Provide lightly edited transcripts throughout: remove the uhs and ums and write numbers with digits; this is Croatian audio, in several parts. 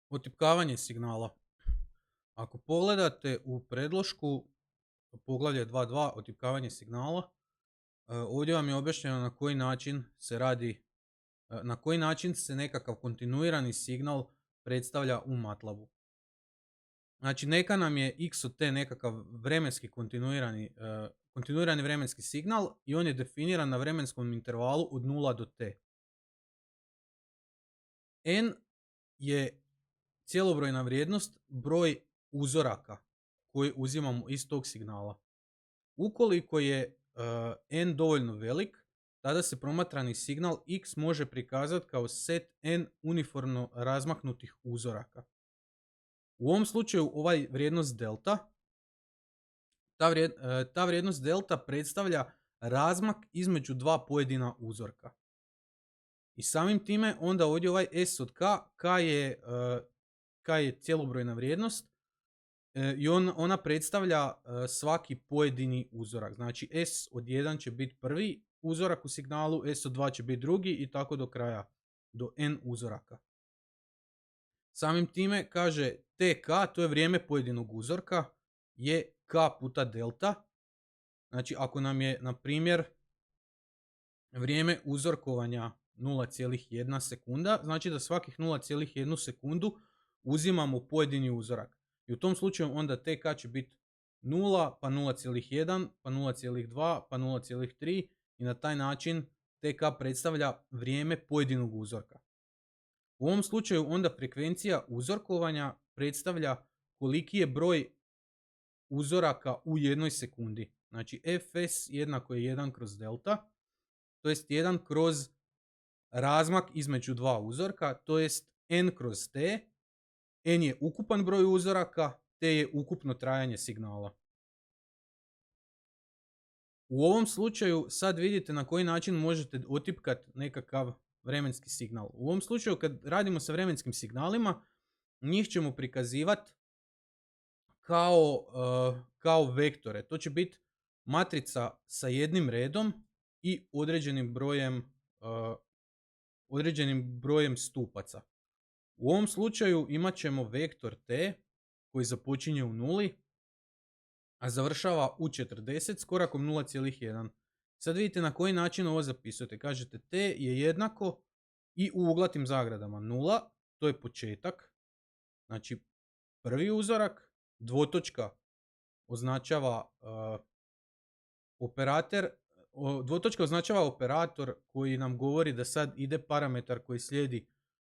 Otipkavanje signala. Ako pogledate u predlošku poglavlje 2.2 otipkavanje signala, ovdje vam je objašnjeno na koji način se radi, na koji način se nekakav kontinuirani signal predstavlja u MATLABu. Znači neka nam je x od t nekakav vremenski kontinuirani vremenski signal i on je definiran na vremenskom intervalu od 0 do t. N je cijelobrojna vrijednost, broj uzoraka koji uzimamo iz tog signala. Ukoliko je n dovoljno velik, tada se promatrani signal x može prikazati kao set n uniformno razmaknutih uzoraka. U ovom slučaju ovaj vrijednost delta, ta vrijednost delta predstavlja razmak između dva pojedina uzorka. I samim time onda ovdje ovaj s od k je cijelobrojna vrijednost i ona predstavlja svaki pojedini uzorak. Znači s od 1 će biti prvi uzorak u signalu, s od 2 će biti drugi i tako do kraja, do n uzoraka. Samim time kaže tk, to je vrijeme pojedinog uzorka, je k puta delta. Znači ako nam je, na primjer, vrijeme uzorkovanja 0,1 sekunda, znači da svakih 0,1 sekundu uzimamo pojedini uzorak. I u tom slučaju onda tk će biti 0, pa 0,1, pa 0,2, pa 0,3 i na taj način tk predstavlja vrijeme pojedinog uzorka. U ovom slučaju onda frekvencija uzorkovanja predstavlja koliki je broj uzoraka u jednoj sekundi. Znači fs jednako je 1 kroz delta, to jest 1 kroz razmak između dva uzorka, to jest n kroz t. N je ukupan broj uzoraka, t je ukupno trajanje signala. U ovom slučaju sad vidite na koji način možete otipkati nekakav vremenski signal. U ovom slučaju kad radimo sa vremenskim signalima, njih ćemo prikazivati kao vektore. To će biti matrica sa jednim redom i određenim brojem stupaca. U ovom slučaju imat ćemo vektor t koji započinje u nuli, a završava u 40 s korakom 0,1. Sad vidite na koji način ovo zapisujete. Kažete t je jednako i u uglatim zagradama 0, to je početak, znači prvi uzorak, dvotočka označava operator koji nam govori da sad ide parametar koji slijedi,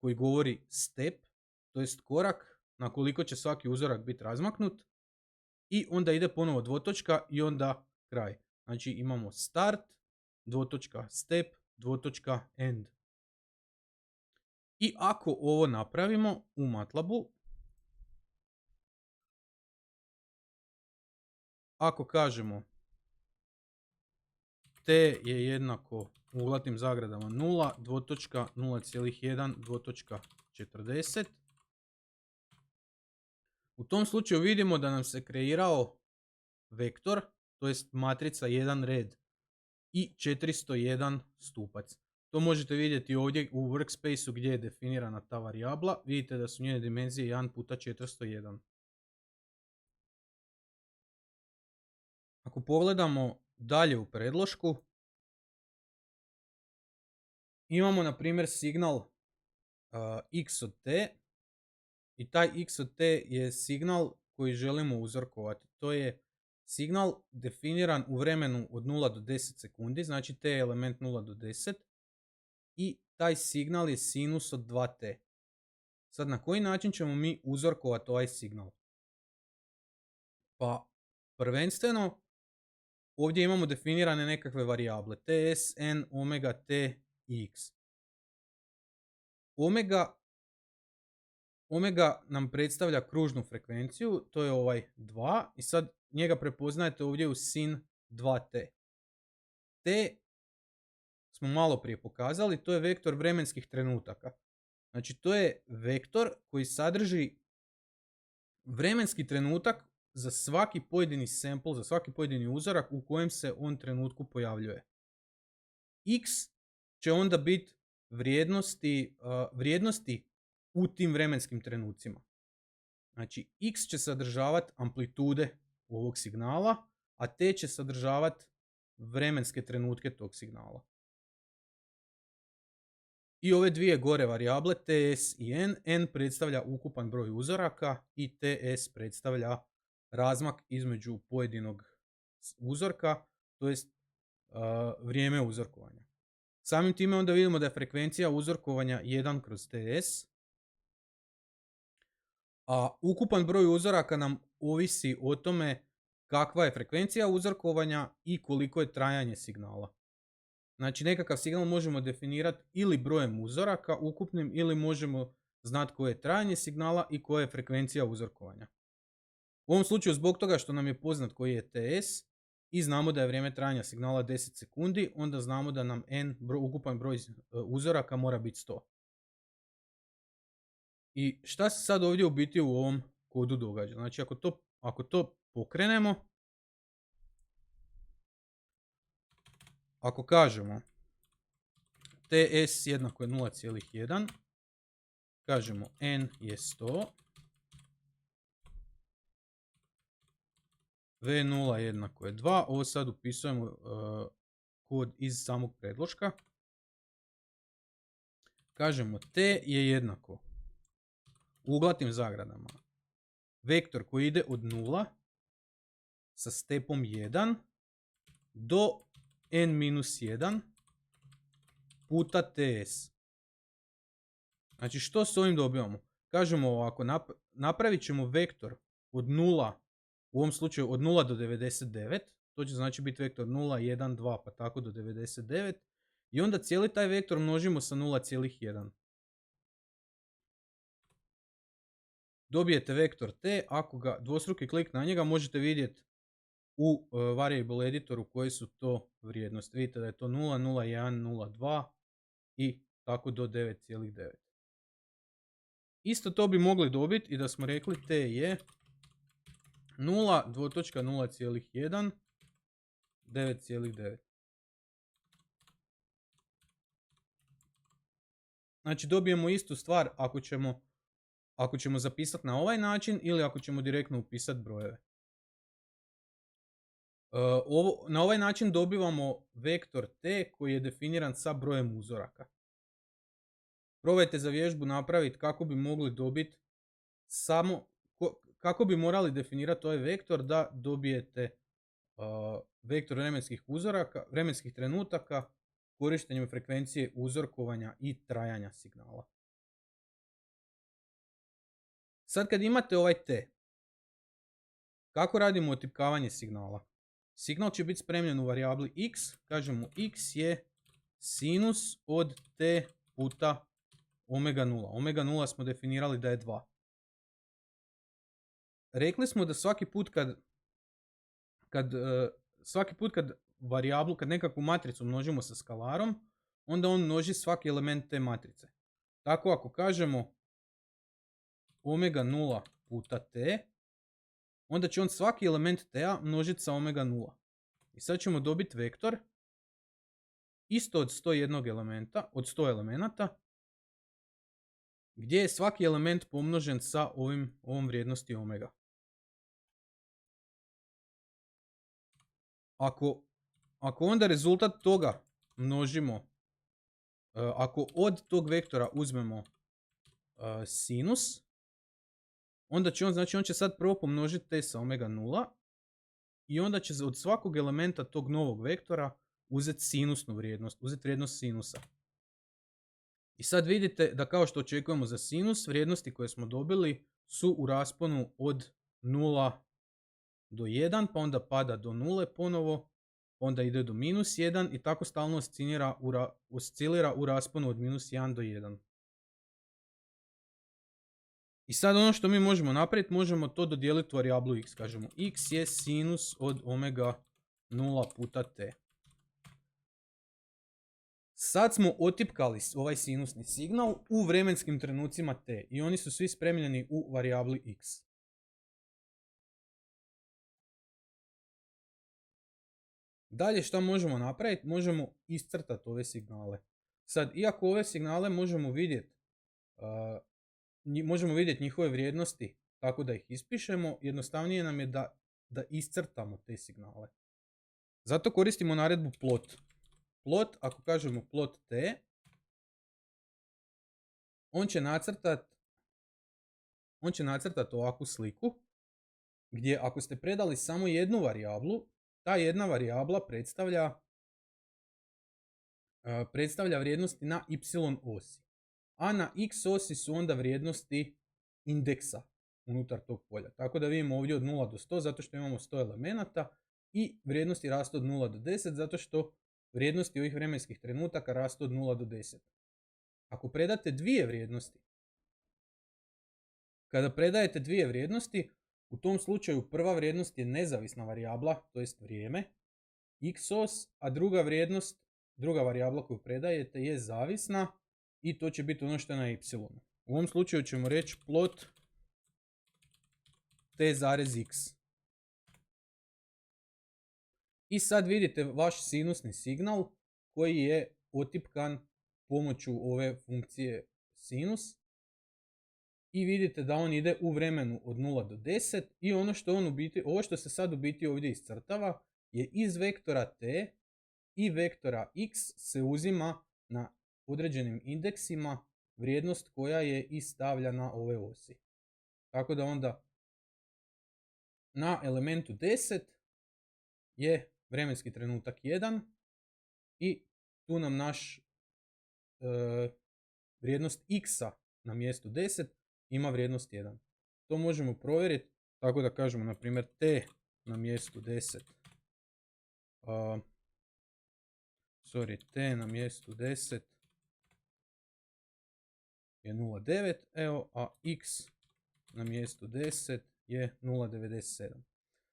koji govori step, to jest korak na koliko će svaki uzorak biti razmaknut, i onda ide ponovo dvotočka i onda kraj. Znači imamo start, dvotočka step, dvotočka end. I ako ovo napravimo u MATLABu, ako kažemo t je jednako u uglatnim zagradama 0, dvotočka 0,1, dvotočka 40. U tom slučaju vidimo da nam se kreirao vektor, to jest matrica 1 red i 401 stupac. To možete vidjeti ovdje u workspace-u gdje je definirana ta varijabla. Vidite da su njene dimenzije 1 puta 401. Ako pogledamo dalje u predlošku, imamo na primjer signal x od t i taj x od t je signal koji želimo uzorkovati. To je signal definiran u vremenu od 0 do 10 sekundi, znači t je element 0 do 10 i taj signal je sinus od 2t. Sad na koji način ćemo mi uzorkovati ovaj signal? Pa prvenstveno ovdje imamo definirane nekakve varijable ts, n, omega, t i x. Omega nam predstavlja kružnu frekvenciju, to je ovaj 2 i sad njega prepoznajete ovdje u sin 2t. T smo malo prije pokazali, to je vektor vremenskih trenutaka. Znači to je vektor koji sadrži vremenski trenutak za svaki pojedini sample, za svaki pojedini uzorak u kojem se on trenutku pojavljuje. X će onda biti vrijednosti u tim vremenskim trenucima. Znači, x će sadržavati amplitude ovog signala, a t će sadržavati vremenske trenutke tog signala. I ove dvije gore varijable, ts i n predstavlja ukupan broj uzoraka i ts predstavlja razmak između pojedinog uzorka, to jest vrijeme uzorkovanja. Samim time onda vidimo da je frekvencija uzorkovanja 1 kroz ts, a ukupan broj uzoraka nam ovisi o tome kakva je frekvencija uzorkovanja i koliko je trajanje signala. Znači, nekakav signal možemo definirati ili brojem uzoraka ukupnim, ili možemo znati koje je trajanje signala i koja je frekvencija uzorkovanja. U ovom slučaju, zbog toga što nam je poznat koji je ts i znamo da je vrijeme trajanja signala 10 sekundi, onda znamo da nam ukupan broj uzoraka mora biti 100. I šta se sad ovdje u biti u ovom kodu događa? Znači, ako to pokrenemo, ako kažemo ts jednako je 0,1, kažemo n je 100, v0 jednako je 2, ovo sad upisujemo kod iz samog predloška. Kažemo t je jednako u uglatnim zagradama vektor koji ide od 0 sa stepom 1 do n-1 puta ts. Znači, što s ovim dobivamo? Kažemo ovako, napravit ćemo vektor od 0, u ovom slučaju od 0 do 99, to će znači biti vektor 0, 1, 2, pa tako do 99, i onda cijeli taj vektor množimo sa 0,1. Dobijete vektor t, ako ga dvostruki klik na njega možete vidjeti u variable editoru koje su to vrijednosti. Vidite da je to 0, 0, 1, 0, 2 i tako do 9,9. Isto to bi mogli dobiti i da smo rekli t je 0, 0,1, 9,9. Znači, dobijemo istu stvar ako ćemo zapisati na ovaj način ili ako ćemo direktno upisati brojeve. Na ovaj način dobivamo vektor t koji je definiran sa brojem uzoraka. Probajte za vježbu napraviti kako bi mogli dobiti kako bi morali definirati ovaj vektor da dobijete vektor vremenskih trenutaka korištenjem frekvencije uzorkovanja i trajanja signala. Sad kad imate ovaj t, kako radimo otipkavanje signala? Signal će biti spremljen u varijabli x, kažemo x je sinus od t puta omega 0. Omega 0 smo definirali da je 2. Rekli smo da svaki put kad nekakvu matricu množimo sa skalarom, onda on množi svaki element te matrice. Tako ako kažemo omega 0 puta t, onda će on svaki element t-a množiti sa omega 0. I sad ćemo dobiti vektor isto od 100 elemenata, gdje je svaki element pomnožen sa ovom vrijednosti omega. Ako onda rezultat toga množimo, ako od tog vektora uzmemo sinus, onda će on će sad prvo pomnožiti t sa omega 0 i onda će od svakog elementa tog novog vektora uzeti sinusnu vrijednost, uzeti vrijednost sinusa. I sad vidite da kao što očekujemo za sinus, vrijednosti koje smo dobili su u rasponu od 0 do 1, pa onda pada do 0 ponovo, onda ide do -1 i tako stalno oscilira u rasponu od -1 do 1. I sad ono što mi možemo napraviti, možemo to dodijeliti u varijablu x. Kažemo x je sinus od omega 0 puta t. Sad smo otipkali ovaj sinusni signal u vremenskim trenucima t i oni su svi spremljeni u varijabli x. Dalje što možemo napraviti? Možemo iscrtati ove signale. Sad, iako ove signale možemo vidjeti možemo vidjeti njihove vrijednosti tako da ih ispišemo, jednostavnije nam je da iscrtamo te signale. Zato koristimo naredbu plot. Plot, ako kažemo plot t, on će nacrtati ovakvu sliku, gdje ako ste predali samo jednu varijablu, ta jedna varijabla predstavlja vrijednosti na y osi. A na x osi su onda vrijednosti indeksa unutar tog polja. Tako da vidimo ovdje od 0 do 100 zato što imamo 100 elemenata i vrijednosti rastu od 0 do 10 zato što vrijednosti ovih vremenskih trenutaka rastu od 0 do 10. Ako predate dvije vrijednosti, kada predajete dvije vrijednosti, u tom slučaju prva vrijednost je nezavisna varijabla, to jest vrijeme, xos, a druga varijabla koju predajete je zavisna i to će biti ono što je na y. U ovom slučaju ćemo reći plot t,x. I sad vidite vaš sinusni signal koji je otipkan pomoću ove funkcije sinus. I vidite da on ide u vremenu od 0 do 10 i ovo što se sad u biti ovdje iscrtava je iz vektora t i vektora x se uzima na određenim indeksima vrijednost koja je i stavlja na ove osi. Tako da onda na elementu 10 je vremenski trenutak 1 i tu nam naš vrijednost x-a na mjestu 10 ima vrijednost 1. To možemo provjeriti tako da kažemo na primjer t na mjestu 10 t na mjestu 10 je 0,9, evo, a x na mjestu 10 je 0,97.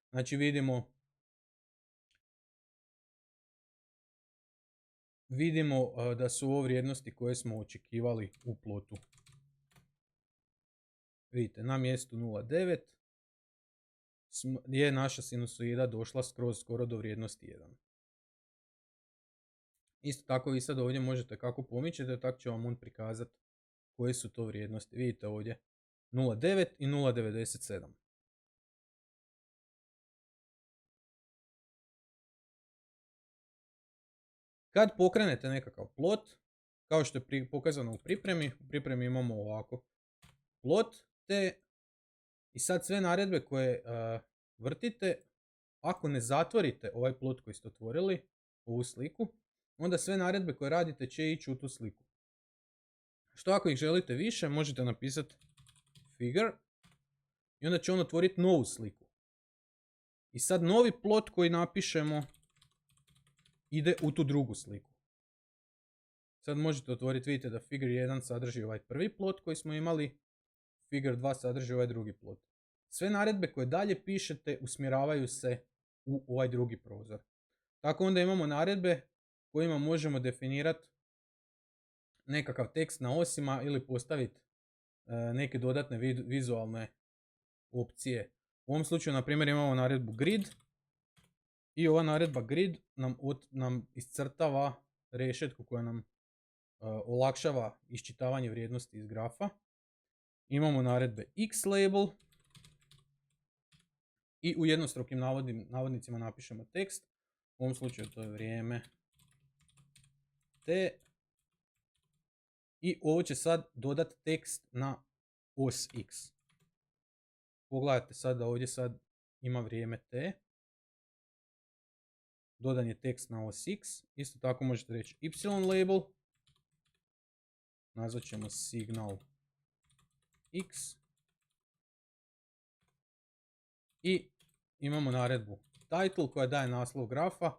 Znači vidimo da su ovo vrijednosti koje smo očekivali u plotu. Vidite, na mjestu 0,9 je naša sinusoida došla skoro do vrijednosti 1. Isto tako vi sad ovdje možete kako pomičete, tako će vam on prikazati koje su to vrijednosti. Vidite ovdje 0,9 i 0,97. Kad pokrenete nekakav plot, kao što je pokazano u pripremi imamo ovako plot te i sad sve naredbe koje vrtite, ako ne zatvorite ovaj plot koji ste otvorili, ovu sliku, onda sve naredbe koje radite će ići u tu sliku. Što ako ih želite više, možete napisati figure i onda će on otvoriti novu sliku. I sad novi plot koji napišemo ide u tu drugu sliku. Sad možete otvoriti, vidite da figure 1 sadrži ovaj prvi plot koji smo imali, figure 2 sadrži ovaj drugi plot. Sve naredbe koje dalje pišete usmjeravaju se u ovaj drugi prozor. Tako onda imamo naredbe kojima možemo definirati nekakav tekst na osima ili postaviti neke dodatne vizualne opcije. U ovom slučaju, na primjer, imamo naredbu grid i ova naredba grid nam iscrtava rešetku koja nam olakšava iščitavanje vrijednosti iz grafa. Imamo naredbe xLabel i u jednostrukim navodnicima napišemo tekst. U ovom slučaju to je vrijeme t. I ovo će sad dodati tekst na os x. Pogledajte sad da ovdje sad ima vrijeme t. Dodan je tekst na os x. Isto tako možete reći y-label. Nazvat ćemo signal x. I imamo naredbu title koja daje naslov grafa.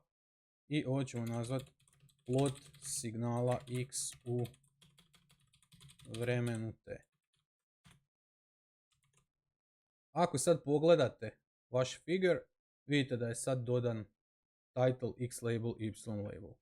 I ovo ćemo nazvati plot signala x u vremenu t. Ako sad pogledate vaš figure, vidite da je sad dodan title, xLabel i y-label.